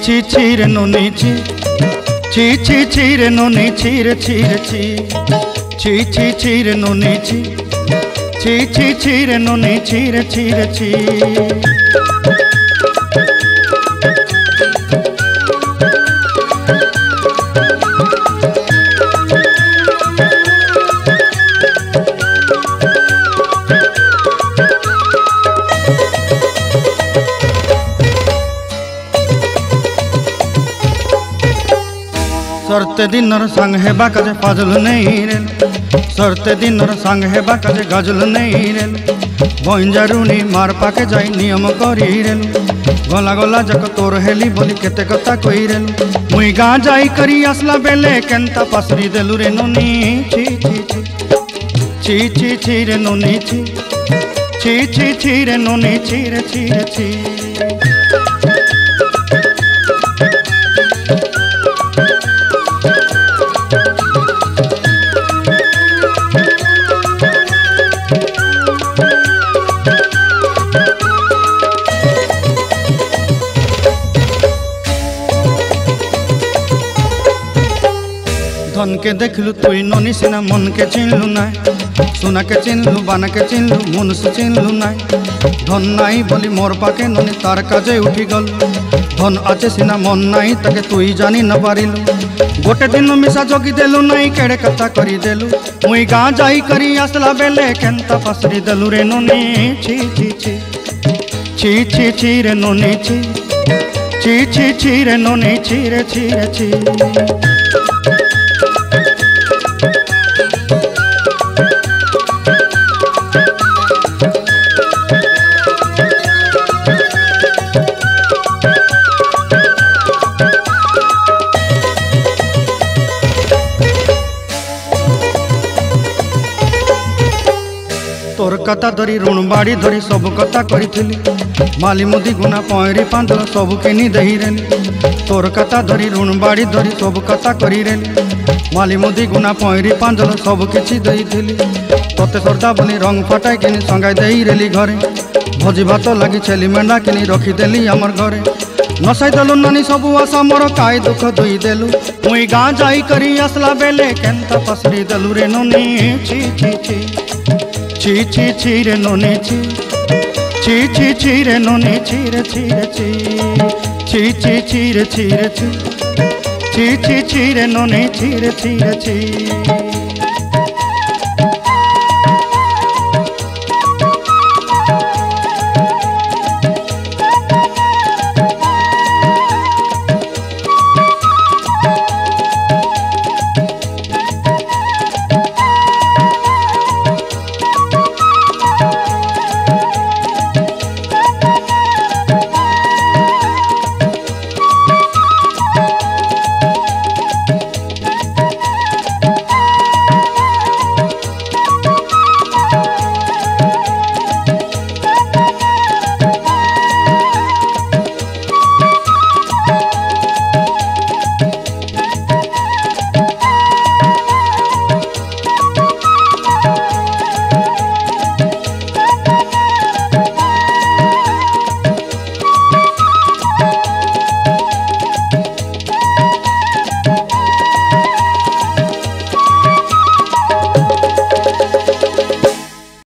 ची ची रे नोनी ची ची रे नोनी ची रे ची रे ची रे नोनी ची ची रे नोनी ची रे ची। सरते दिनर संग हेबा काजे फाजल नहीं रेल सरते दिनर संग हेबा काजे गजल नहीं रेल बंजारुनी मार पाके जाई नियम करी रेल गला गला जक तोर हेली बोली केते कथा कही रेल मुई गाँ जाई करी आसला बेले केंता पासरी देलु रे नोनी ची ची रे नोनी ची रे नोनी ची रे। धन के देखलु तुई नोनी सिना मन के चिन्हलु नाय सोना के चिन्हलु बाना के चिन्हलु मनुष्य चिन्हलु नाय धन नाई बोली मोर पाके नोनी तार काजे उठी गल धन आचे सिना मन नाई ताके तुई जानी न पारिलु गोटे दिन मिसा जोगी देलु नाई केड़े कथा करी देलु मुई गाँ जाई करी आसला बेले केंता पासरी देलु रे नोनी ची रे नोनी ची रे नोनी ची रे। तोर कथा धरी ऋण बाड़ी धरी सब कथा करी माली मुदी गुना पहरी पांदल सब किनी दही रेली तोर कथा धरी ऋण बाड़ी धरी सब कथा करी रेली माली मुदी गुना पहरी पांदल सब किछि दही थिली तोते सरदा बनी रंग फटाई किनी संगाई दही रेली घरे भोजी भात लगी छेली मेंढा किनी रखी देली हमर घरे नसाई देलु नानी सबु आशा मोर काई दुख दुई देलु मुई गाँ जाई करी आसला बेले केंता पसरी देलु रे नोनी ची रे नोनी ची रे नोनी ची रे ची रे नोनी ची रे।